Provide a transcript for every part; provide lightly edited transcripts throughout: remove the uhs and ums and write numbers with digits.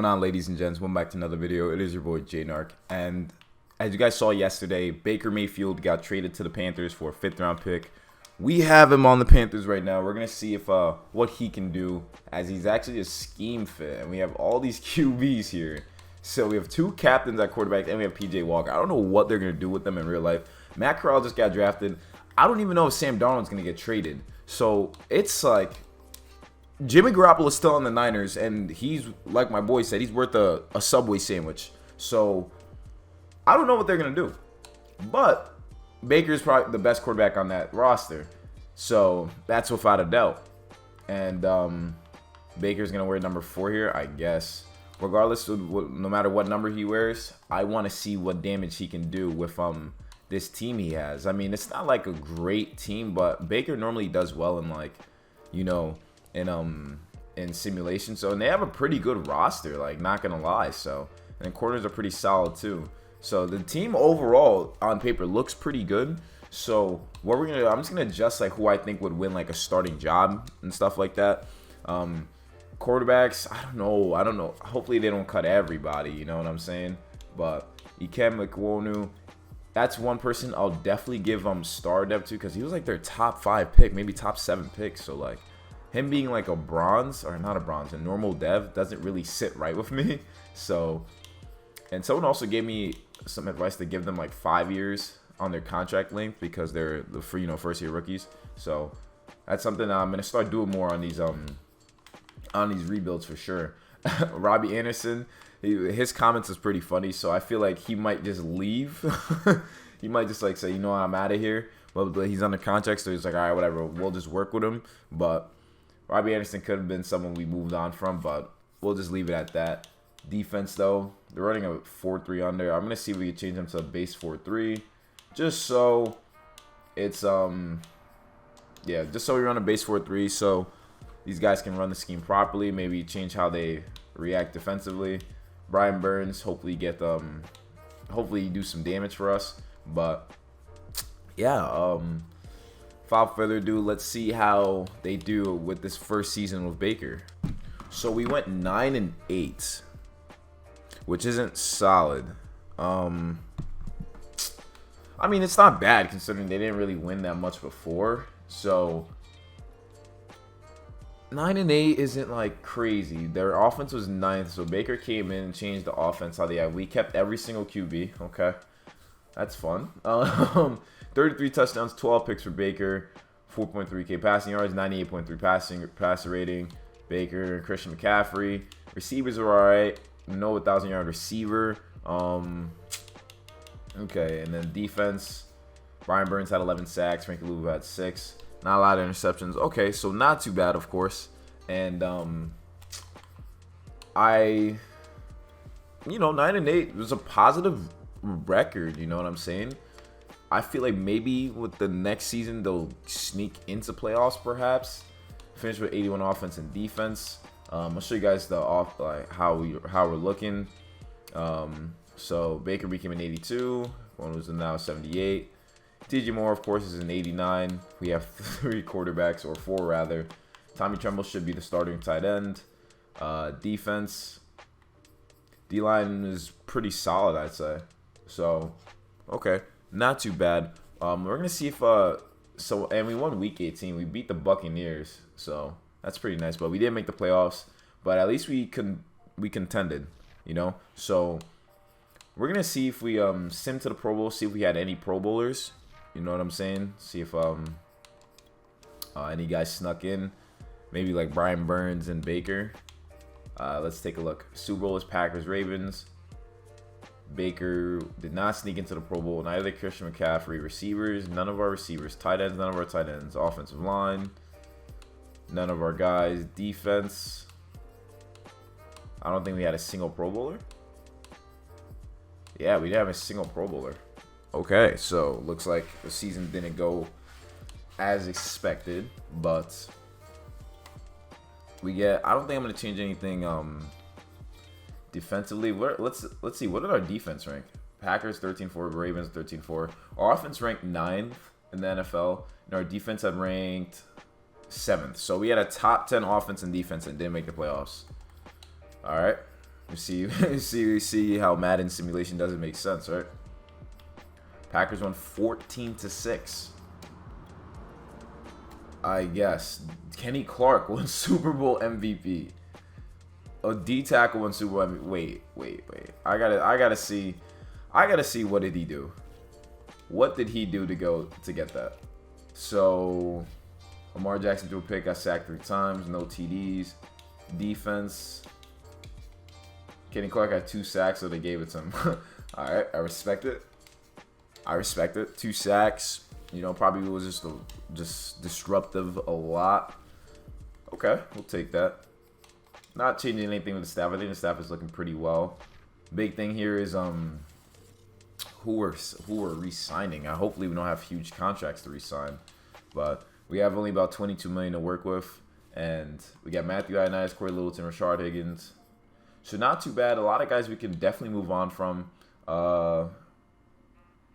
going on, ladies and gents? Welcome back to another video. It is your boy JNark, and as you guys saw yesterday, Baker Mayfield got traded to the Panthers for a 5th round pick. We have him on the Panthers right now. We're gonna see if what he can do, as he's actually a scheme fit, and we have all these QBs here. So we have 2 captains at quarterback, and we have PJ Walker. I don't know what they're gonna do with them in real life. Matt Corral just got drafted. I don't even know if Sam Darnold's gonna get traded. So it's like Jimmy Garoppolo is still on the Niners, and he's, like my boy said, he's worth a Subway sandwich. So I don't know what they're going to do. But Baker's probably the best quarterback on that roster. So that's without a doubt. And Baker's going to wear number 4 here, I guess. Regardless of no matter what number he wears, I want to see what damage he can do with this team he has. I mean, it's not like a great team, but Baker normally does well in, like, you know, in simulation. So, and they have a pretty good roster, like, not gonna lie. So, and corners are pretty solid too. So the team overall on paper looks pretty good. So what we're gonna do, I'm just gonna adjust like who I think would win like a starting job and stuff like that. Quarterbacks, I don't know. Hopefully they don't cut everybody, you know what I'm saying? But Ikem Ekwonu, that's one person I'll definitely give star depth to, because he was like their top 5 pick, maybe top 7 pick. So like him being like a bronze, or not a bronze, a normal dev doesn't really sit right with me. So, and someone also gave me some advice to give them like 5 years on their contract length, because they're the free, first year rookies. So that's something I'm gonna start doing more on these rebuilds for sure. Robbie Anderson, his comments is pretty funny, so I feel like he might just leave. He might just like say, you know what, I'm out of here. But he's under contract, so he's like, all right, whatever, we'll just work with him. But Robbie Anderson could have been someone we moved on from, but we'll just leave it at that. Defense, though, they're running a 4-3 under. I'm gonna see if we can change them to a base 4-3, just so it's yeah, just so we run a base 4-3, so these guys can run the scheme properly. Maybe change how they react defensively. Brian Burns, hopefully hopefully do some damage for us. But yeah, without further ado, let's see how they do with this first season with Baker. So we went 9-8, which isn't solid. I mean, it's not bad considering they didn't really win that much before. So 9-8 isn't like crazy. Their offense was 9th, so Baker came in and changed the offense how they had. We kept every single QB. Okay, that's fun. 33 touchdowns, 12 picks for Baker, 4.3K passing yards, 98.3 passer rating. Baker, Christian McCaffrey. Receivers are alright. No 1,000-yard receiver. Okay, and then defense. Brian Burns had 11 sacks. Frankie Louvu had 6. Not a lot of interceptions. Okay, so not too bad, of course. And 9-8 was a positive record. You know what I'm saying? I feel like maybe with the next season they'll sneak into playoffs, perhaps. Finish with 81 offense and defense. I'll show you guys the how we're looking. So Baker became an 82. One was now 78. DJ Moore, of course, is an 89. We have 3 quarterbacks, or 4 rather. Tommy Tremble should be the starting tight end. Defense, D-line is pretty solid, I'd say. So, okay, not too bad. We're gonna see if and we won week 18. We beat the Buccaneers, so that's pretty nice. But we didn't make the playoffs. But at least we contended, you know. So we're gonna see if we sim to the Pro Bowl. See if we had any Pro Bowlers. You know what I'm saying? See if any guys snuck in. Maybe like Brian Burns and Baker. Let's take a look. Super Bowl is Packers Ravens. Baker did not sneak into the Pro Bowl. Neither did Christian McCaffrey. Receivers, none of our receivers. Tight ends, none of our tight ends. Offensive line, none of our guys. Defense, I don't think we had a single Pro Bowler. Yeah, we didn't have a single Pro Bowler. Okay, so looks like the season didn't go as expected, but I don't think I'm gonna change anything defensively. Let's see, what did our defense rank? Packers 13-4, Ravens 13-4. Our offense ranked 9th in the NFL, and our defense had ranked 7th. So we had a top 10 offense and defense and didn't make the playoffs. All right. see how Madden simulation doesn't make sense, right? Packers won 14-6. I guess Kenny Clark won Super Bowl MVP. A D tackle won Super Bowl MVP. Wait. I gotta see what did he do? What did he do to get that? So Lamar Jackson threw a pick, got sacked 3 times, no TDs. Defense. Kenny Clark had 2 sacks, so they gave it to him. All right, I respect it. 2 sacks. You know, probably was just disruptive a lot. Okay, we'll take that. Not changing anything with the staff. I think the staff is looking pretty well. Big thing here is who we're re-signing. Hopefully we don't have huge contracts to re-sign, but we have only about $22 million to work with, and we got Matthew Ioannidis, Corey Littleton, Rashard Higgins. So not too bad. A lot of guys we can definitely move on from.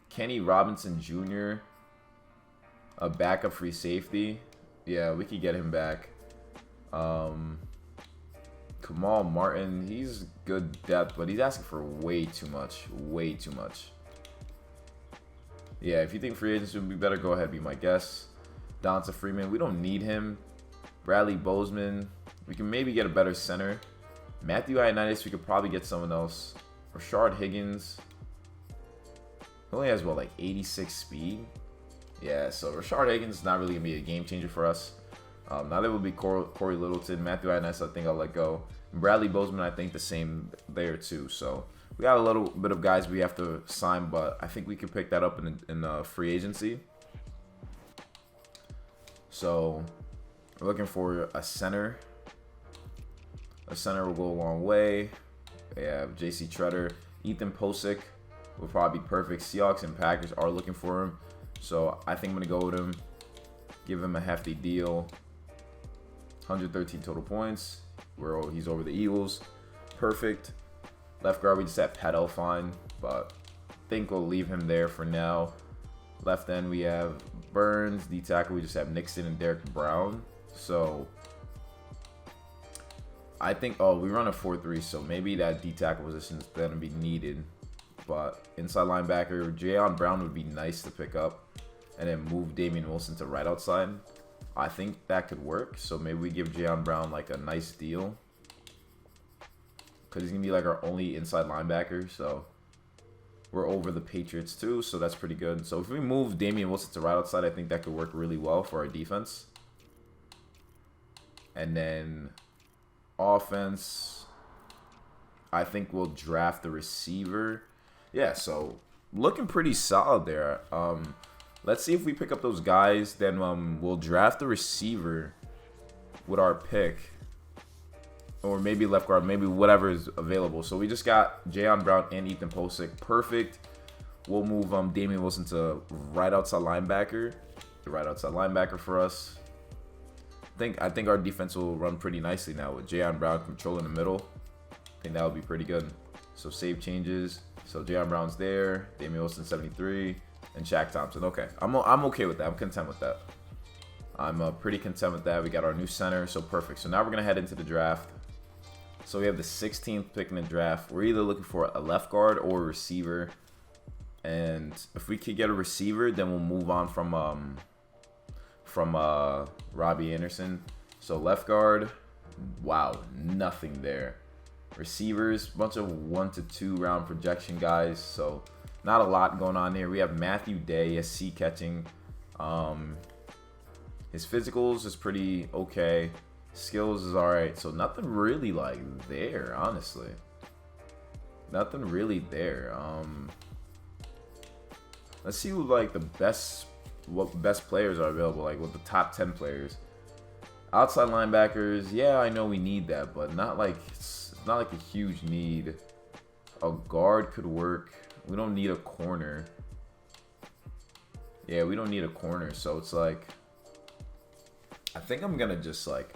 Kenny Robinson Jr., a backup free safety. Yeah, we could get him back. Kamal Martin, he's good depth, but he's asking for way too much. Way too much. Yeah, if you think free agents would be better, go ahead, be my guest. Donta Freeman, we don't need him. Bradley Bozeman, we can maybe get a better center. Matthew Ioannidis, we could probably get someone else. Rashard Higgins, he only has, what, like 86 speed? Yeah, so Rashard Higgins is not really going to be a game changer for us. Now there will be Corey Littleton. Matthew Ioannidis, I think I'll let go. And Bradley Bozeman, I think the same there too. So we got a little bit of guys we have to sign, but I think we can pick that up in free agency. So we're looking for a center. A center will go a long way. We have J.C. Treader. Ethan Posick will probably be perfect. Seahawks and Packers are looking for him. So I think I'm going to go with him. Give him a hefty deal. 113 total points. He's over the Eagles. Perfect. Left guard, we just have Pat Elfine, but I think we'll leave him there for now. Left end, we have Burns. D tackle, we just have Nixon and Derek Brown. So I think, we run a 4-3, so maybe that D tackle position is going to be needed. But inside linebacker, Jayon Brown would be nice to pick up. And then move Damian Wilson to right outside. I think that could work. So maybe we give Jayon Brown like a nice deal. Because he's going to be like our only inside linebacker. So we're over the Patriots too. So that's pretty good. So if we move Damian Wilson to right outside, I think that could work really well for our defense. And then offense, I think we'll draft the receiver. Yeah, so looking pretty solid there. Let's see if we pick up those guys. Then we'll draft the receiver with our pick. Or maybe left guard, maybe whatever is available. So we just got Jayon Brown and Ethan Posick. Perfect. We'll move Damian Wilson to right outside linebacker. The right outside linebacker for us. I think our defense will run pretty nicely now with Jayon Brown controlling the middle. I think that would be pretty good. So save changes. So Jayon Brown's there. Damian Wilson 73. And Shaq Thompson. Okay, I'm okay with that. I'm content with that. I'm pretty content with that. We got our new center, so perfect. So now we're gonna head into the draft. So we have the 16th pick in the draft. We're either looking for a left guard or a receiver. And if we could get a receiver, then we'll move on from Robbie Anderson. So left guard, wow, nothing there. Receivers, bunch of 1 to 2 round projection guys. So not a lot going on here. We have Matthew Day, SC catching. His physicals is pretty okay. Skills is alright. So nothing really like there, honestly. Nothing really there. Let's see who like what best players are available. Like what the top 10 players. Outside linebackers, yeah, I know we need that, but not like it's not like a huge need. A guard could work. We don't need a corner. Yeah, we don't need a corner. So it's like, I think I'm going to just like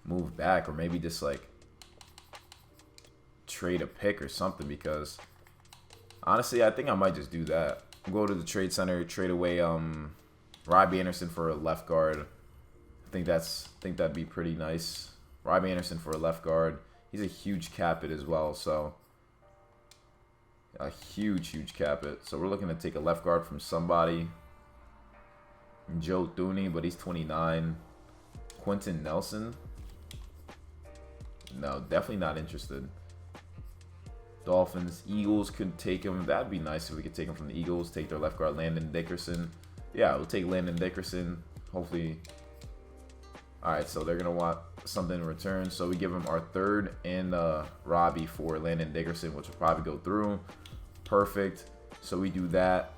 move back or maybe just like trade a pick or something because honestly, I think I might just do that. Go to the trade center, trade away Robbie Anderson for a left guard. I think that'd be pretty nice. Robbie Anderson for a left guard. He's a huge cap it as well, so a huge cap it. So we're looking to take a left guard from somebody. Joe Thuney, but he's 29. Quentin Nelson. No, definitely not interested. Dolphins, Eagles could take him. That'd be nice if we could take him from the Eagles. Take their left guard, Landon Dickerson. Yeah, we'll take Landon Dickerson. Hopefully. All right, so they're gonna want something in return. So we give him our third and Robbie for Landon Dickerson, which will probably go through. Perfect. So we do that.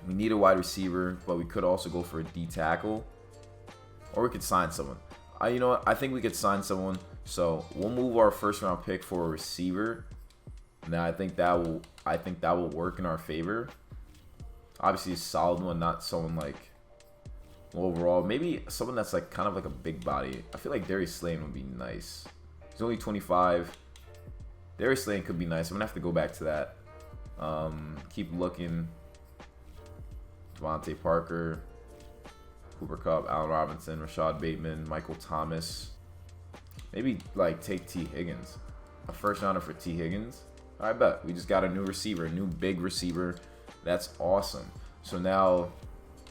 We need a wide receiver, but we could also go for a D tackle, or we could sign someone. You know what? I think we could sign someone. So we'll move our first round pick for a receiver. Now I think that will work in our favor. Obviously, a solid one, not someone like overall. Maybe someone that's like kind of like a big body. I feel like Darius Slayton would be nice. He's only 25. Darius Slayton could be nice. I'm gonna have to go back to that. Keep looking. Devontae Parker, Cooper Kupp, Allen Robinson, Rashad Bateman, Michael Thomas. Maybe like take T. Higgins. A first rounder for T. Higgins. I bet. We just got a new receiver, a new big receiver. That's awesome. So now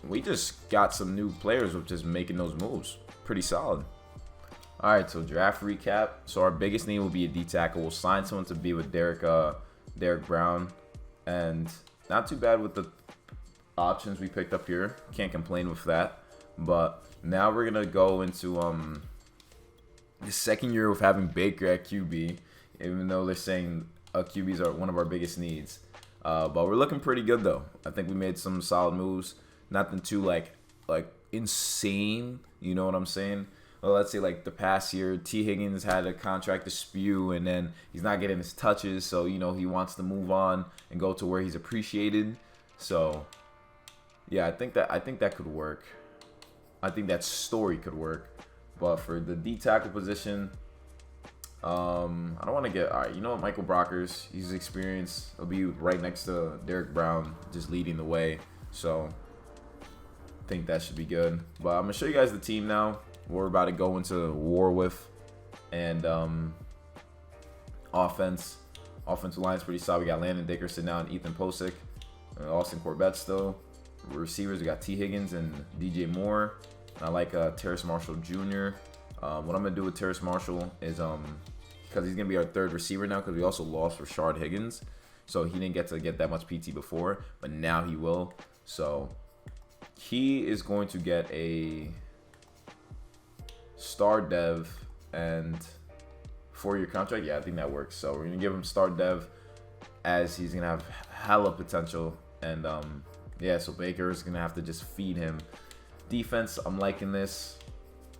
we just got some new players with just making those moves. Pretty solid. All right, so draft recap. So our biggest need will be a D tackle. We'll sign someone to be with Derek Brown. And not too bad with the options we picked up here. Can't complain with that. But now we're gonna go into the second year of having Baker at QB, even though they're saying QBs are one of our biggest needs. But we're looking pretty good though. I think we made some solid moves. Nothing too like insane. You know what I'm saying? Well, let's say like the past year, T. Higgins had a contract dispute, and then he's not getting his touches, so you know he wants to move on and go to where he's appreciated. So yeah, I think that could work. I think that story could work. But for the D tackle position, I don't want to get. All right, you know what? Michael Brockers, he's experienced. He'll be right next to Derek Brown, just leading the way. So I think that should be good. But I'm gonna show you guys the team now. We're about to go into war with, and offensive line's pretty solid. We got Landon Dickerson now and Ethan Posick, Austin Corbett still. Receivers, we got T. Higgins and DJ Moore. And I like Terrace Marshall Jr. What I'm gonna do with Terrace Marshall is because he's gonna be our third receiver now, because we also lost Rashard Higgins, so he didn't get to get that much PT before, but now he will. So he is going to get a star dev and 4-year contract. Yeah, I think that works. So we're gonna give him star dev, as he's gonna have hella potential. And yeah, so Baker is gonna have to just feed him. Defense, I'm liking this.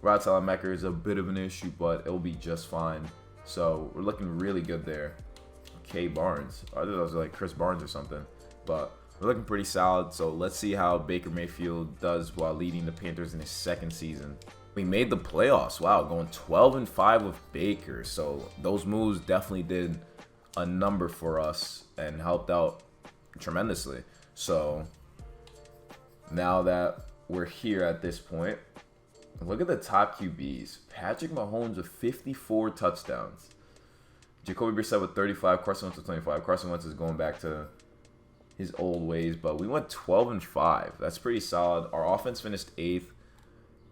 Route Salamecker is a bit of an issue, but it'll be just fine. So we're looking really good there. K Barnes, I thought that was like Chris Barnes or something, but we're looking pretty solid. So let's see how Baker Mayfield does while leading the Panthers in his second season. We made the playoffs. Wow, going 12-5 with Baker. So those moves definitely did a number for us and helped out tremendously. So now that we're here at this point, look at the top QBs. Patrick Mahomes with 54 touchdowns. Jacoby Brissett with 35. Carson Wentz with 25. Carson Wentz is going back to his old ways, but we went 12-5. That's pretty solid. Our offense finished 8th.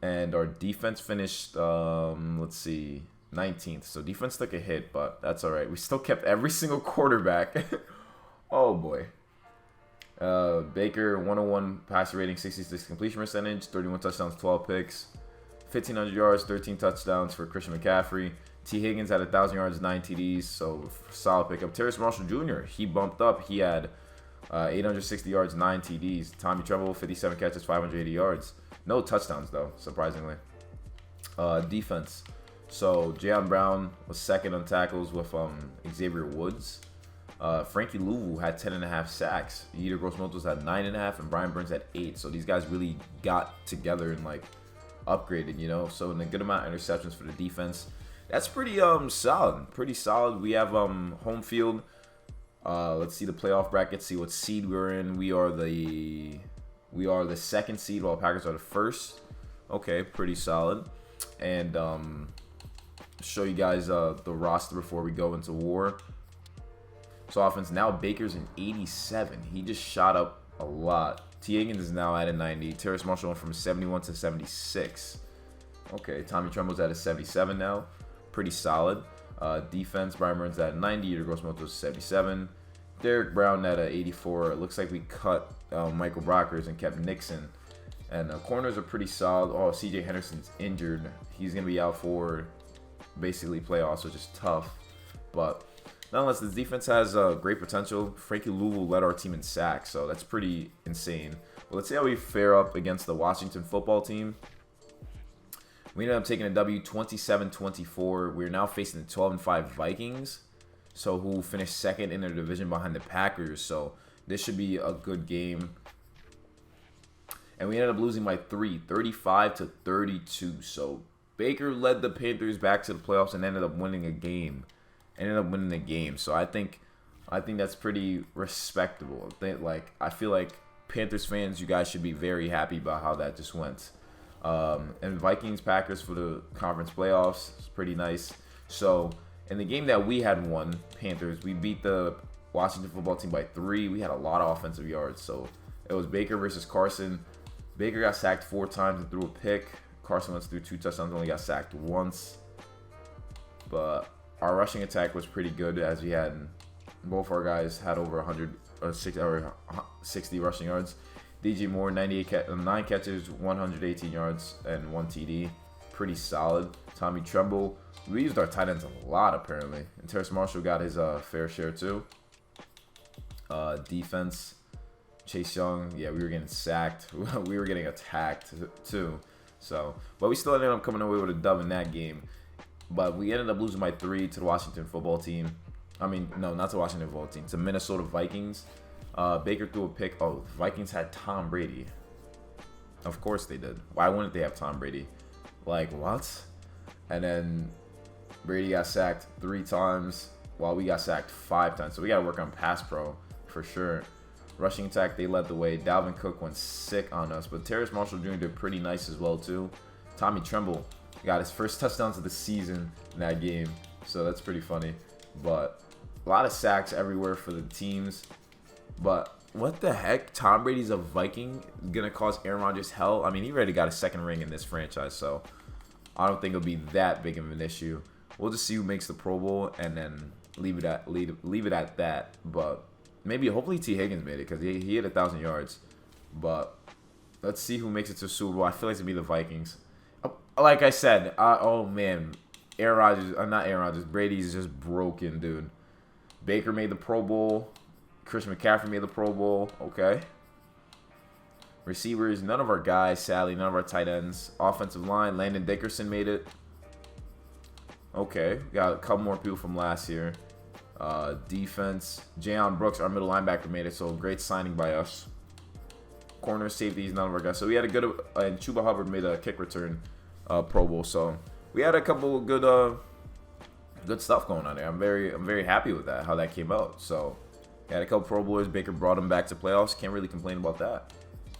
And our defense finished, let's see, 19th. So defense took a hit, but that's all right. We still kept every single quarterback. Oh, boy. Baker, 101 passer rating, 66 completion percentage, 31 touchdowns, 12 picks, 1,500 yards, 13 touchdowns for Christian McCaffrey. T. Higgins had 1,000 yards, 9 TDs, so solid pickup. Terrace Marshall Jr., he bumped up. He had 860 yards, 9 TDs. Tommy Tremble, 57 catches, 580 yards. No touchdowns, though, surprisingly. Defense. So, Jayon Brown was second on tackles with Xavier Woods. Frankie Louvu had 10.5 sacks. Yetur Gross-Matos had 9.5, and Brian Burns had 8. So, these guys really got together and, like, upgraded, you know? So, in a good amount of interceptions for the defense. That's pretty solid. Pretty solid. We have home field. Let's see the playoff bracket, see what seed we're in. We are the second seed, while Packers are the first. Okay, pretty solid. And show you guys the roster before we go into war. So offense, now Baker's an 87. He just shot up a lot. T. Higgins is now at a 90. Terrace Marshall went from 71 to 76. Okay, Tommy Tremble's at a 77 now. Pretty solid. Defense, Brian Burns at 90. Yetur Gross-Motor's 77. Derek Brown at a 84. It looks like we cut Michael Brockers and kept Nixon. And corners are pretty solid. Oh, C.J. Henderson's injured. He's going to be out for basically playoffs, which is tough. But nonetheless, this defense has great potential. Frankie Louisville led our team in sacks, so that's pretty insane. Well, let's see how we fare up against the Washington football team. We ended up taking a W 27-24. We're now facing the 12-5 Vikings, so who finished second in their division behind the Packers. So this should be a good game. And we ended up losing by 35-32. So Baker led the Panthers back to the playoffs and ended up winning a game. So I think that's pretty respectable. I feel like Panthers fans, you guys should be very happy about how that just went. And Vikings Packers for the conference playoffs. It's pretty nice. So in the game that we had won, Panthers, we beat the Washington football team by 3. We had a lot of offensive yards. So it was Baker versus Carson. Baker got sacked 4 times and threw a pick. Carson went through 2 touchdowns, only got sacked once. But our rushing attack was pretty good, as we had both our guys had over 60 rushing yards. DJ Moore, 9 catches, 118 yards, and 1 TD. Pretty solid. Tommy Tremble, we used our tight ends a lot, apparently. And Terrace Marshall got his fair share, too. Defense, Chase Young, yeah, we were getting sacked. We were getting attacked, too. So, but we still ended up coming away with a dub in that game. But we ended up losing by 3 to the Washington football team. I mean, no, not to the Washington football team. To Minnesota Vikings. Baker threw a pick. Oh, Vikings had Tom Brady. Of course they did. Why wouldn't they have Tom Brady? Like, what? And then Brady got sacked 3 times while we got sacked 5 times. So we got to work on pass pro for sure. Rushing attack, they led the way. Dalvin Cook went sick on us. But Terrace Marshall Jr. did pretty nice as well, too. Tommy Tremble got his first touchdowns of the season in that game. So that's pretty funny. But a lot of sacks everywhere for the teams. But what the heck? Tom Brady's a Viking, gonna cause Aaron Rodgers hell. I mean, he already got a 2nd ring in this franchise, so I don't think it'll be that big of an issue. We'll just see who makes the Pro Bowl and then leave it at that. But maybe, hopefully, T. Higgins made it because he hit 1,000 yards. But let's see who makes it to Super Bowl. I feel like it's gonna be the Vikings. Like I said, oh man, Brady's just broken, dude. Baker made the Pro Bowl. Christian McCaffrey made the Pro Bowl. Okay. Receivers, none of our guys, sadly, none of our tight ends. Offensive line, Landon Dickerson made it. Okay. Got a couple more people from last year. Defense, Jayon Brooks, our middle linebacker, made it. So great signing by us. Corner, safeties, none of our guys. So we had a good, and Chuba Hubbard made a kick return Pro Bowl. So we had a couple of good stuff going on there. I'm very happy with that, how that came out. So had a couple Pro Bowlers. Baker brought them back to playoffs. Can't really complain about that.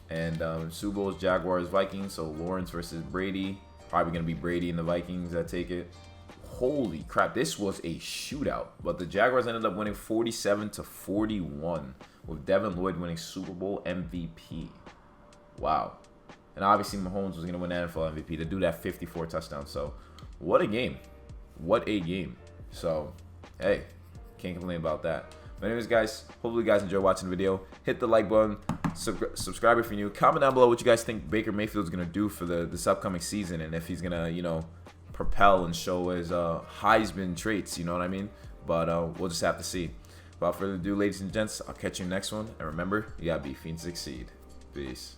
And Super Bowls, Jaguars, Vikings. So Lawrence versus Brady. Probably going to be Brady and the Vikings, I take it. Holy crap. This was a shootout. But the Jaguars ended up winning 47-41. With Devin Lloyd winning Super Bowl MVP. Wow. And obviously Mahomes was going to win NFL MVP to do that 54 touchdown. So what a game. What a game. So, hey, can't complain about that. But anyways, guys, hopefully you guys enjoy watching the video. Hit the like button. Subscribe if you're new. Comment down below what you guys think Baker Mayfield's going to do for this upcoming season. And if he's going to, propel and show his Heisman traits. You know what I mean? But we'll just have to see. Without further ado, ladies and gents, I'll catch you next one. And remember, you got to be fiend to succeed. Peace.